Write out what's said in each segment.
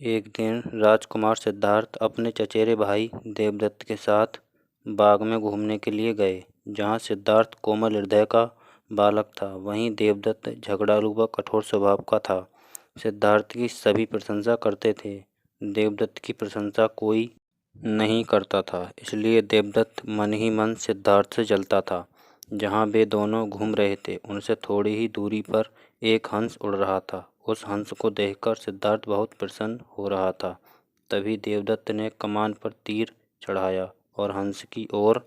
एक दिन राजकुमार सिद्धार्थ अपने चचेरे भाई देवदत्त के साथ बाग में घूमने के लिए गए। जहाँ सिद्धार्थ कोमल हृदय का बालक था, वहीं देवदत्त झगड़ालू व कठोर स्वभाव का था। सिद्धार्थ की सभी प्रशंसा करते थे, देवदत्त की प्रशंसा कोई नहीं करता था, इसलिए देवदत्त मन ही मन सिद्धार्थ से जलता था। जहाँ वे दोनों घूम रहे थे, उनसे थोड़ी ही दूरी पर एक हंस उड़ रहा था। उस हंस को देखकर सिद्धार्थ बहुत प्रसन्न हो रहा था। तभी देवदत्त ने कमान पर तीर चढ़ाया और हंस की ओर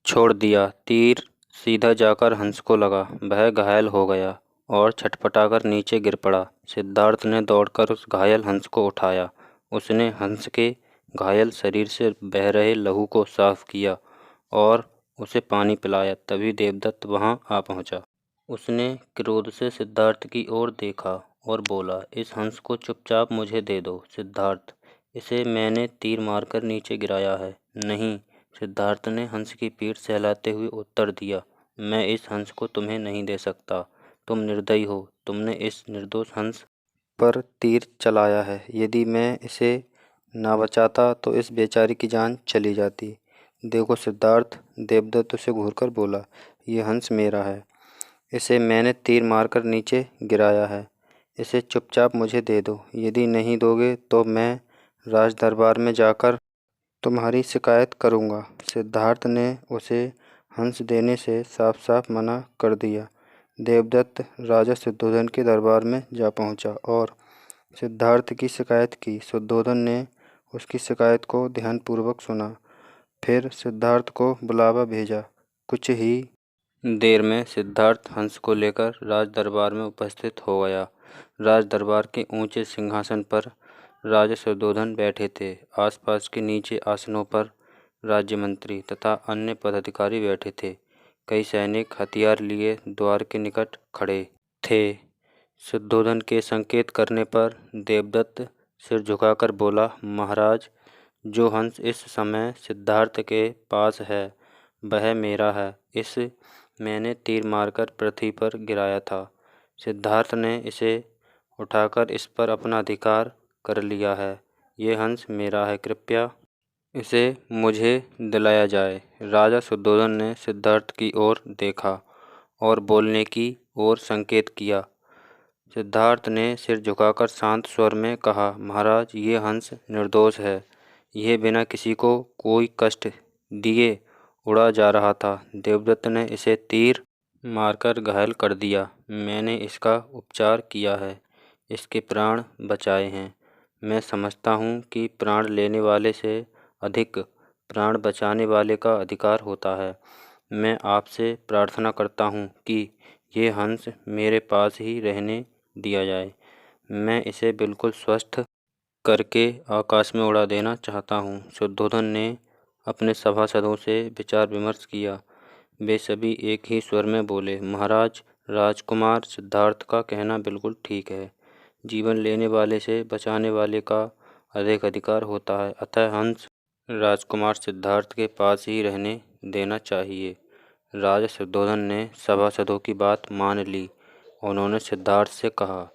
छोड़ दिया। तीर सीधा जाकर हंस को लगा। वह घायल हो गया और छटपटाकर नीचे गिर पड़ा। सिद्धार्थ ने दौड़कर उस घायल हंस को उठाया। उसने हंस के घायल शरीर से बह रहे लहू को साफ किया और उसे पानी पिलाया। तभी देवदत्त वहां आ पहुंचा। उसने क्रोध से सिद्धार्थ की ओर देखा और बोला, इस हंस को चुपचाप मुझे दे दो सिद्धार्थ, इसे मैंने तीर मारकर नीचे गिराया है। नहीं, सिद्धार्थ ने हंस की पीठ सहलाते हुए उत्तर दिया, मैं इस हंस को तुम्हें नहीं दे सकता। तुम निर्दयी हो, तुमने इस निर्दोष हंस पर तीर चलाया है। यदि मैं इसे ना बचाता तो इस बेचारी की जान चली जाती। देखो सिद्धार्थ, देवदत्त उसे घूरकर बोला, ये हंस मेरा है, इसे मैंने तीर मारकर नीचे गिराया है। इसे चुपचाप मुझे दे दो। यदि नहीं दोगे तो मैं राज दरबार में जाकर तुम्हारी शिकायत करूँगा। सिद्धार्थ ने उसे हंस देने से साफ साफ मना कर दिया। देवदत्त राजा शुद्धोधन के दरबार में जा पहुँचा और सिद्धार्थ की शिकायत की। शुद्धोधन ने उसकी शिकायत को ध्यानपूर्वक सुना, फिर सिद्धार्थ को बुलावा भेजा। कुछ ही देर में सिद्धार्थ हंस को लेकर राज दरबार में उपस्थित हो गया। राज दरबार के ऊंचे सिंहासन पर राजा शुद्धोधन बैठे थे। आसपास के नीचे आसनों पर राज्य मंत्री तथा अन्य पदाधिकारी बैठे थे। कई सैनिक हथियार लिए द्वार के निकट खड़े थे। शुद्धोधन के संकेत करने पर देवदत्त सिर झुकाकर बोला, महाराज, जो हंस इस समय सिद्धार्थ के पास है वह मेरा है। इस मैंने तीर मारकर पृथ्वी पर गिराया था। सिद्धार्थ ने इसे उठाकर इस पर अपना अधिकार कर लिया है। ये हंस मेरा है, कृपया इसे मुझे दिलाया जाए। राजा शुद्धोधन ने सिद्धार्थ की ओर देखा और बोलने की ओर संकेत किया। सिद्धार्थ ने सिर झुकाकर शांत स्वर में कहा, महाराज, ये हंस निर्दोष है। यह बिना किसी को कोई कष्ट दिए उड़ा जा रहा था। देवदत्त ने इसे तीर मारकर घायल कर दिया। मैंने इसका उपचार किया है, इसके प्राण बचाए हैं। मैं समझता हूँ कि प्राण लेने वाले से अधिक प्राण बचाने वाले का अधिकार होता है। मैं आपसे प्रार्थना करता हूँ कि ये हंस मेरे पास ही रहने दिया जाए। मैं इसे बिल्कुल स्वस्थ करके आकाश में उड़ा देना चाहता हूँ। शुद्धोधन ने अपने सभासदों से विचार विमर्श किया। वे सभी एक ही स्वर में बोले, महाराज, राजकुमार सिद्धार्थ का कहना बिल्कुल ठीक है। जीवन लेने वाले से बचाने वाले का अधिक अधिकार होता है, अतः हंस राजकुमार सिद्धार्थ के पास ही रहने देना चाहिए। राजा शुद्धोधन ने सभासदों की बात मान ली। उन्होंने सिद्धार्थ से कहा,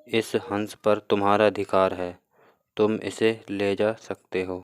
इस हंस पर तुम्हारा अधिकार है, तुम इसे ले जा सकते हो।